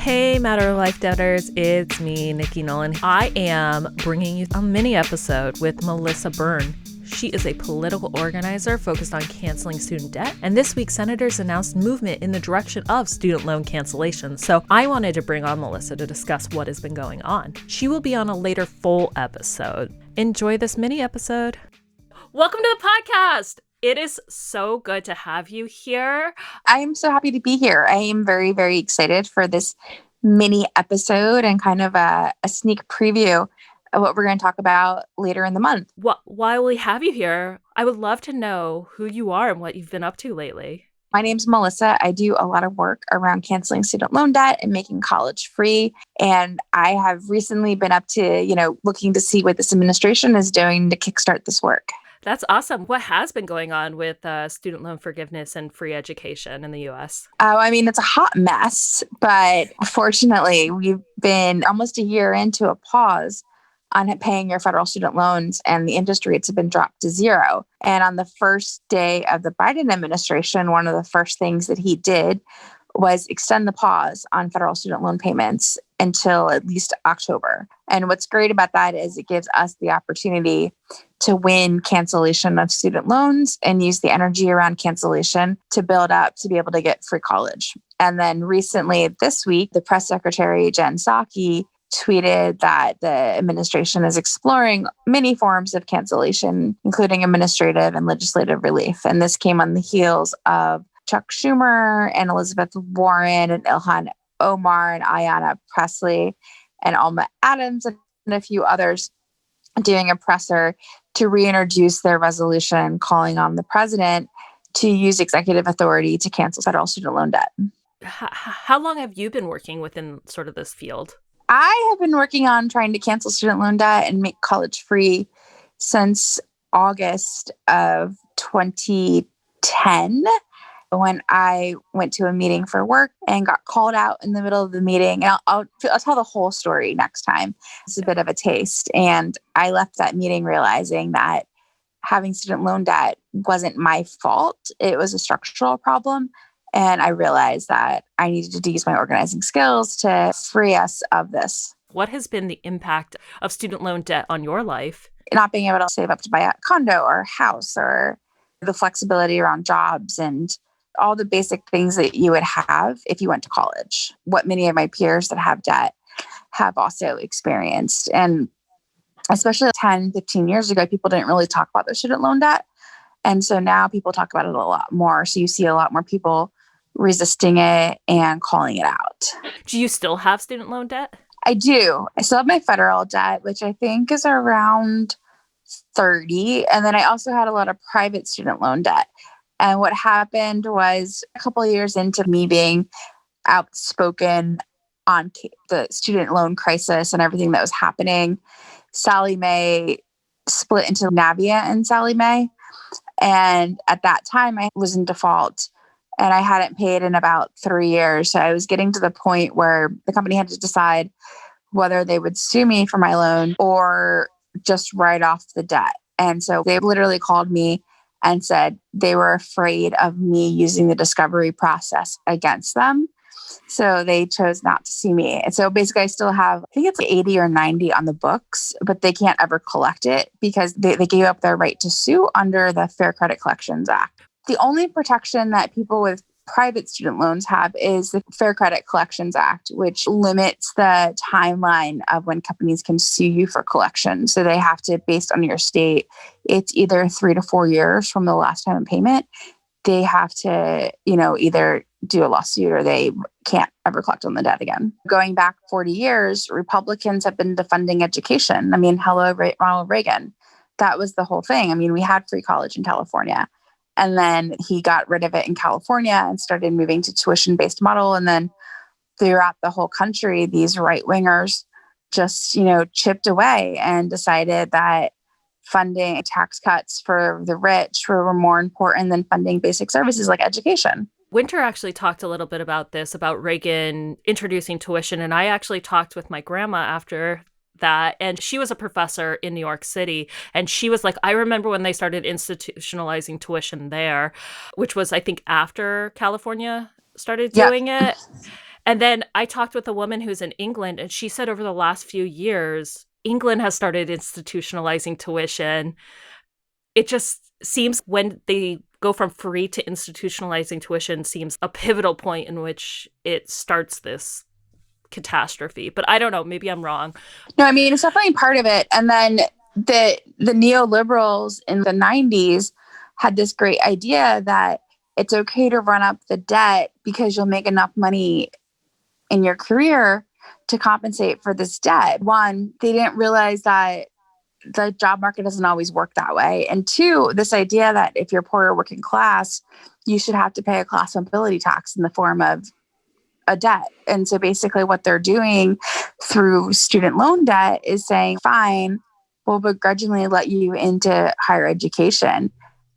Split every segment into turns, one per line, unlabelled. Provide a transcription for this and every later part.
Hey, Matter of Life Doubters, it's me, Nikki Nolan. I am bringing you a mini episode with Melissa Byrne. She is a political organizer focused on canceling student debt, and this week senators announced movement in the direction of student loan cancellation. So I wanted to bring on Melissa to discuss what has been going on. She will be on a later full episode. Enjoy this mini episode. Welcome to the podcast. It is so good to have you here.
I am so happy to be here. I am very, very excited for this mini episode and kind of a sneak preview of what we're going to talk about later in the month.
While we have you here, I would love to know who you are and what you've been up to lately.
My name's Melissa. I do a lot of work around canceling student loan debt and making college free. And I have recently been up to, looking to see what this administration is doing to kickstart this work.
That's awesome. What has been going on with student loan forgiveness and free education in the U.S.?
It's a hot mess, but fortunately, we've been almost a year into a pause on paying your federal student loans, and the interest rates have been dropped to zero. And on the first day of the Biden administration, one of the first things that he did was extend the pause on federal student loan payments until at least October. And what's great about that is it gives us the opportunity to win cancellation of student loans and use the energy around cancellation to build up to be able to get free college. And then recently this week, the press secretary, Jen Psaki, tweeted that the administration is exploring many forms of cancellation, including administrative and legislative relief. And this came on the heels of Chuck Schumer and Elizabeth Warren and Ilhan Omar and Ayanna Pressley and Alma Adams and a few others doing a presser to reintroduce their resolution calling on the president to use executive authority to cancel federal student loan debt.
How long have you been working within sort of this field?
I have been working on trying to cancel student loan debt and make college free since August of 2010. When I went to a meeting for work and got called out in the middle of the meeting. And I'll tell the whole story next time. It's a bit of a taste. And I left that meeting realizing that having student loan debt wasn't my fault. It was a structural problem. And I realized that I needed to use my organizing skills to free us of this.
What has been the impact of student loan debt on your life?
Not being able to save up to buy a condo or a house, or the flexibility around jobs and all the basic things that you would have if you went to college. What many of my peers that have debt have also experienced. And especially 10, 15 years ago, people didn't really talk about their student loan debt. And so now people talk about it a lot more. So you see a lot more people resisting it and calling it out.
Do you still have student loan debt?
I do. I still have my federal debt, which I think is around 30. And then I also had a lot of private student loan debt. And what happened was a couple of years into me being outspoken on the student loan crisis and everything that was happening, Sallie Mae split into Navient and Sallie Mae. And at that time, I was in default and I hadn't paid in about 3 years. So I was getting to the point where the company had to decide whether they would sue me for my loan or just write off the debt. And so they literally called me and said they were afraid of me using the discovery process against them. So they chose not to sue me. And so basically I still have, I think it's 80 or 90 on the books, but they can't ever collect it because they gave up their right to sue under the Fair Credit Collections Act. The only protection that people with private student loans have is the Fair Credit Collections Act, which limits the timeline of when companies can sue you for collection. So they have to, based on your state, it's either 3 to 4 years from the last time of payment. They have to, either do a lawsuit or they can't ever collect on the debt again. Going back 40 years, Republicans have been defunding education. Hello, Ronald Reagan. That was the whole thing. We had free college in California. And then he got rid of it in California and started moving to tuition-based model. And then throughout the whole country, these right-wingers just, chipped away and decided that funding tax cuts for the rich were more important than funding basic services like education.
Winter actually talked a little bit about this, about Reagan introducing tuition. And I actually talked with my grandma after that. And she was a professor in New York City. And she was like, I remember when they started institutionalizing tuition there, which was, I think, after California started doing it. And then I talked with a woman who's in England, and she said over the last few years, England has started institutionalizing tuition. It just seems when they go from free to institutionalizing tuition seems a pivotal point in which it starts this catastrophe. But I don't know, maybe I'm wrong.
No, I mean, it's definitely part of it. And then the neoliberals in the 90s had this great idea that it's okay to run up the debt because you'll make enough money in your career to compensate for this debt. One, they didn't realize that the job market doesn't always work that way. And two, this idea that if you're poor or working class, you should have to pay a class mobility tax in the form of a debt. And so basically what they're doing through student loan debt is saying, fine, we'll begrudgingly let you into higher education,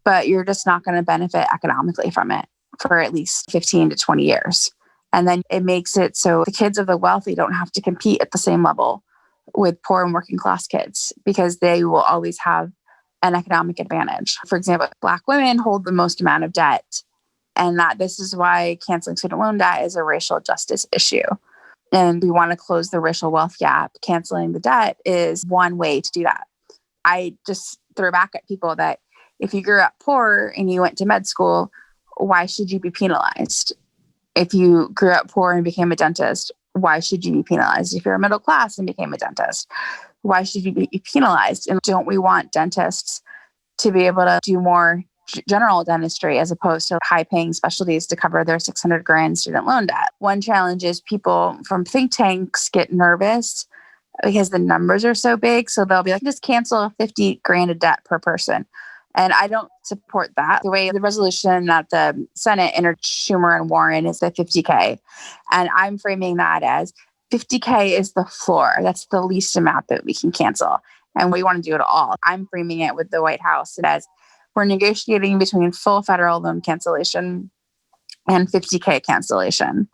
but you're just not going to benefit economically from it for at least 15 to 20 years. And then it makes it so the kids of the wealthy don't have to compete at the same level with poor and working class kids because they will always have an economic advantage. For example, Black women hold the most amount of debt, and that this is why canceling student loan debt is a racial justice issue. And we want to close the racial wealth gap. Canceling the debt is one way to do that. I just throw back at people that if you grew up poor and you went to med school, why should you be penalized? If you grew up poor and became a dentist, why should you be penalized? If you're middle class and became a dentist, why should you be penalized? And don't we want dentists to be able to do more general dentistry as opposed to high paying specialties to cover their 600 grand student loan debt? One challenge is people from think tanks get nervous because the numbers are so big. So they'll be like, just cancel 50 grand of debt per person. And I don't support that. The way the resolution that the Senate entered Schumer and Warren is the 50K. And I'm framing that as 50K is the floor. That's the least amount that we can cancel. And we want to do it all. I'm framing it with the White House as we're negotiating between full federal loan cancellation and 50K cancellation.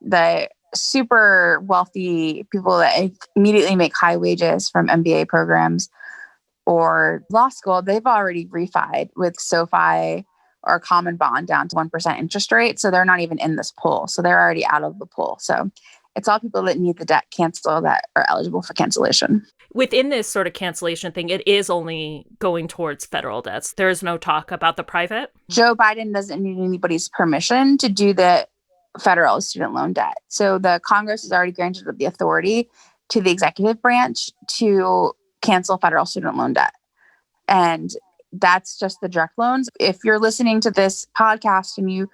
The super wealthy people that immediately make high wages from MBA programs or law school, they've already refied with SoFi or Common Bond down to 1% interest rate. So they're not even in this pool. So they're already out of the pool. So it's all people that need the debt cancel that are eligible for cancellation.
Within this sort of cancellation thing, it is only going towards federal debts. There is no talk about the private.
Joe Biden doesn't need anybody's permission to do the federal student loan debt. So the Congress has already granted the authority to the executive branch to cancel federal student loan debt. And that's just the direct loans. If you're listening to this podcast and you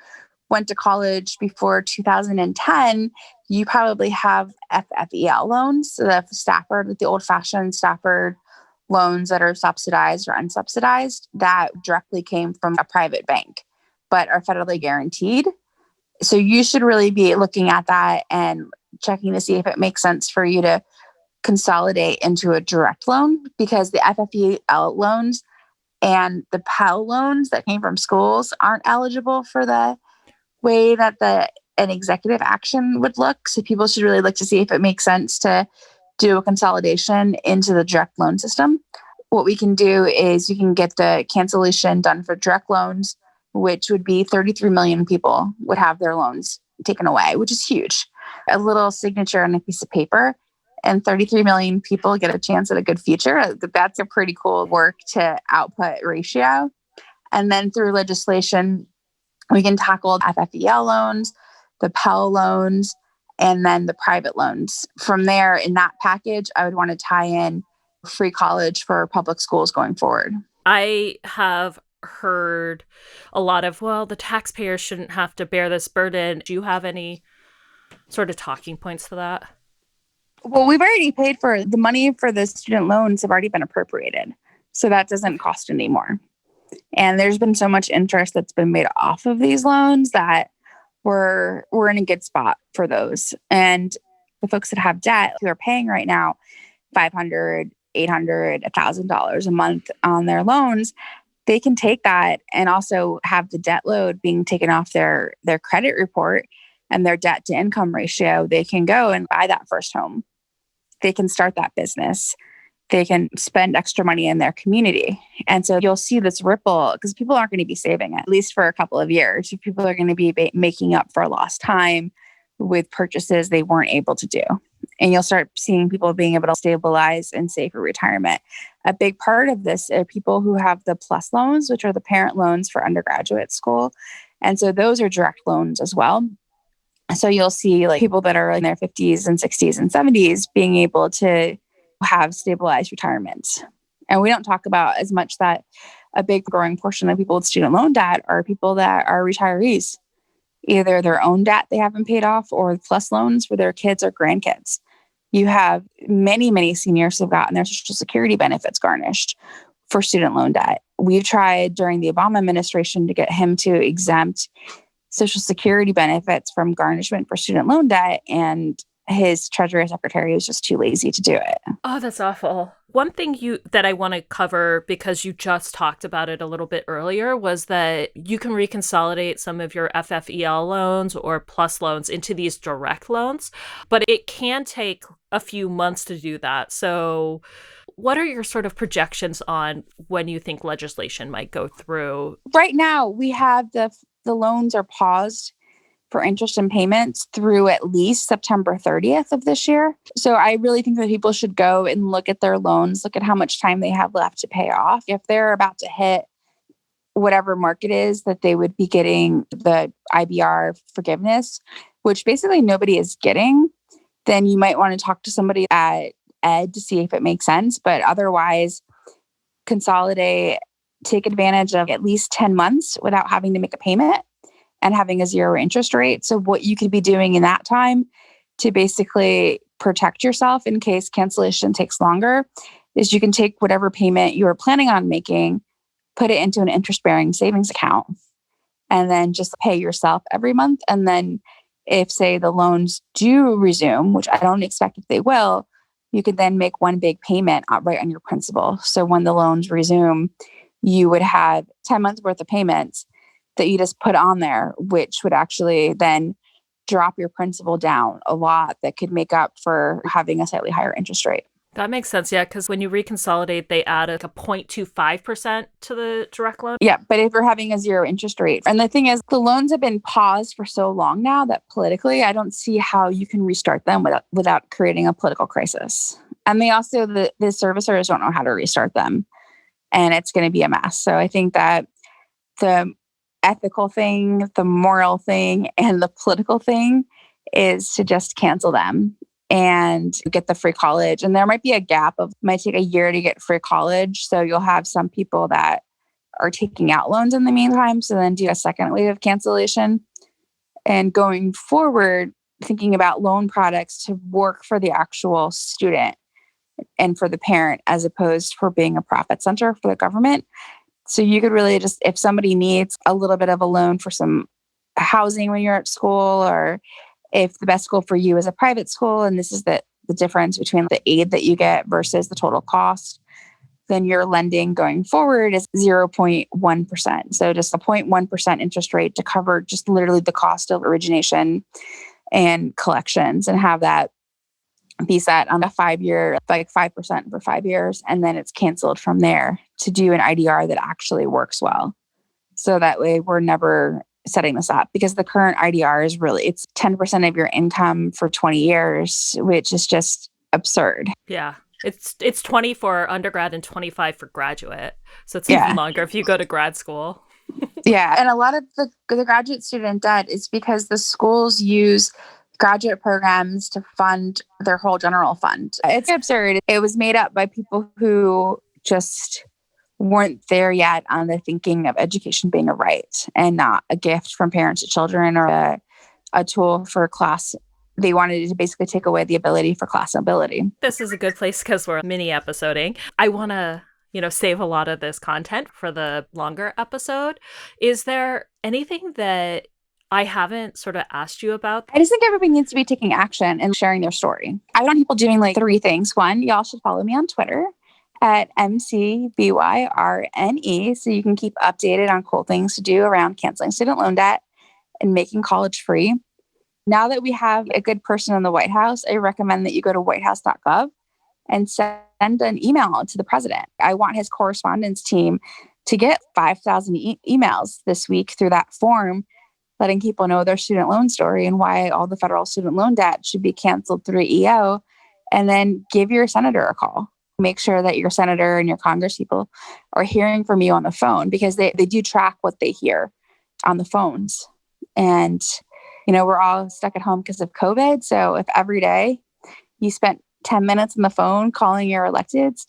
went to college before 2010, you probably have FFEL loans, so the Stafford, the old-fashioned Stafford loans that are subsidized or unsubsidized that directly came from a private bank, but are federally guaranteed. So you should really be looking at that and checking to see if it makes sense for you to consolidate into a direct loan, because the FFEL loans and the Pell loans that came from schools aren't eligible for the way that an executive action would look. So people should really look to see if it makes sense to do a consolidation into the direct loan system. What we can do is you can get the cancellation done for direct loans, which would be 33 million people would have their loans taken away, which is huge. A little signature on a piece of paper and 33 million people get a chance at a good future. That's a pretty cool work to output ratio. And then through legislation, we can tackle FFEL loans, the Pell loans, and then the private loans. From there, in that package, I would want to tie in free college for public schools going forward.
I have heard a lot of, well, the taxpayers shouldn't have to bear this burden. Do you have any sort of talking points to that?
Well, we've already paid for the money for the student loans have already been appropriated. So that doesn't cost anymore. And there's been so much interest that's been made off of these loans that we're in a good spot for those. And the folks that have debt who are paying right now $500, $800, $1,000 a month on their loans, they can take that and also have the debt load being taken off their credit report and their debt to income ratio. They can go and buy that first home. They can start that business. They can spend extra money in their community. And so you'll see this ripple because people aren't going to be saving it, at least for a couple of years. People are going to be making up for lost time, with purchases they weren't able to do. And you'll start seeing people being able to stabilize and save for retirement. A big part of this are people who have the PLUS loans, which are the parent loans for undergraduate school. And so those are direct loans as well. So you'll see like people that are in their 50s and 60s and 70s being able to have stabilized retirements. And we don't talk about as much that a big growing portion of people with student loan debt are people that are retirees, either their own debt they haven't paid off or PLUS loans for their kids or grandkids. You have many, many seniors who've gotten their Social Security benefits garnished for student loan debt. We've tried during the Obama administration to get him to exempt Social Security benefits from garnishment for student loan debt, and his Treasury Secretary was just too lazy to do it.
Oh, that's awful. One thing that I want to cover, because you just talked about it a little bit earlier, was that you can reconsolidate some of your FFEL loans or PLUS loans into these direct loans, but it can take a few months to do that. So what are your sort of projections on when you think legislation might go through?
Right now, we have the loans are paused for interest and payments through at least September 30th of this year. So I really think that people should go and look at their loans, look at how much time they have left to pay off. If they're about to hit whatever mark it is that they would be getting the IBR forgiveness, which basically nobody is getting, then you might want to talk to somebody at Ed to see if it makes sense. But otherwise, consolidate, take advantage of at least 10 months without having to make a payment and having a zero interest rate. So what you could be doing in that time to basically protect yourself in case cancellation takes longer is you can take whatever payment you were planning on making, put it into an interest-bearing savings account, and then just pay yourself every month. And then if, say, the loans do resume, which I don't expect if they will, you could then make one big payment right on your principal. So when the loans resume, you would have 10 months worth of payments that you just put on there, which would actually then drop your principal down a lot that could make up for having a slightly higher interest rate.
That makes sense, yeah, because when you reconsolidate, they add a 0.25% to the direct loan.
Yeah, but if you're having a zero interest rate, and the thing is, the loans have been paused for so long now that politically, I don't see how you can restart them without creating a political crisis. And they also, the servicers don't know how to restart them, and it's going to be a mess. So I think that the ethical thing, the moral thing, and the political thing is to just cancel them and get the free college. And there might be a gap of, might take a year to get free college. So you'll have some people that are taking out loans in the meantime. So then do a second wave of cancellation. And going forward, thinking about loan products to work for the actual student and for the parent, as opposed for being a profit center for the government. So you could really just, if somebody needs a little bit of a loan for some housing when you're at school, or if the best school for you is a private school, and this is the difference between the aid that you get versus the total cost, then your lending going forward is 0.1%. So just a 0.1% interest rate to cover just literally the cost of origination and collections, and have that be set on a 5-year, like 5% for 5 years. And then it's canceled from there to do an IDR that actually works well. So that way we're never setting this up, because the current IDR is really, it's 10% of your income for 20 years, which is just absurd.
Yeah. It's 20 for undergrad and 25 for graduate. So it's even longer if you go to grad school.
Yeah. And a lot of the graduate student debt is because the schools use graduate programs to fund their whole general fund. It's absurd. It was made up by people who just weren't there yet on the thinking of education being a right and not a gift from parents to children, or a tool for class. They wanted to basically take away the ability for class mobility.
This is a good place because we're mini episoding. I want to, save a lot of this content for the longer episode. Is there anything that I haven't sort of asked you about?
I just think everybody needs to be taking action and sharing their story. I want people doing like 3 things. One, y'all should follow me on Twitter at MCBYRNE, so you can keep updated on cool things to do around canceling student loan debt and making college free. Now that we have a good person in the White House, I recommend that you go to whitehouse.gov and send an email to the president. I want his correspondence team to get 5,000 emails this week through that form, letting people know their student loan story and why all the federal student loan debt should be canceled through EO. And then give your senator a call. Make sure that your senator and your congresspeople are hearing from you on the phone, because they do track what they hear on the phones. And, we're all stuck at home because of COVID. So if every day you spent 10 minutes on the phone calling your electeds,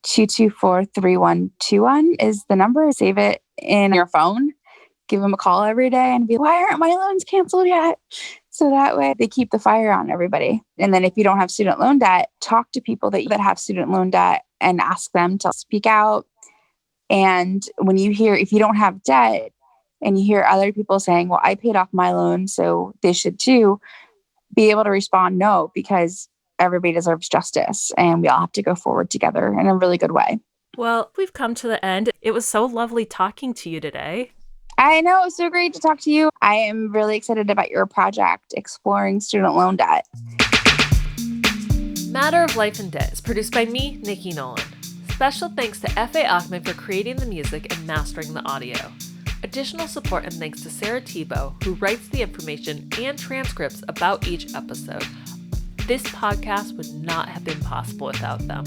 202-224-3121 is the number. Save it in your phone. Give them a call every day and be, why aren't my loans canceled yet? So that way they keep the fire on everybody. And then if you don't have student loan debt, talk to people that have student loan debt and ask them to speak out. And when if you don't have debt and you hear other people saying, well, I paid off my loan, so they should too, be able to respond, no, because everybody deserves justice and we all have to go forward together in a really good way.
Well, we've come to the end. It was so lovely talking to you today.
I know. It was so great to talk to you. I am really excited about your project, Exploring Student Loan Debt.
Matter of Life and Debt is produced by me, Nikki Nolan. Special thanks to F.A. Achman for creating the music and mastering the audio. Additional support and thanks to Sarah Tebow, who writes the information and transcripts about each episode. This podcast would not have been possible without them.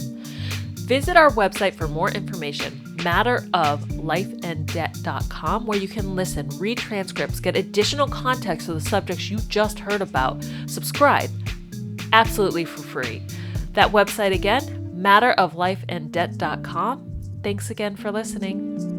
Visit our website for more information, matteroflifeanddebt.com, where you can listen, read transcripts, get additional context to the subjects you just heard about. Subscribe, absolutely for free. That website again, matteroflifeanddebt.com. Thanks again for listening.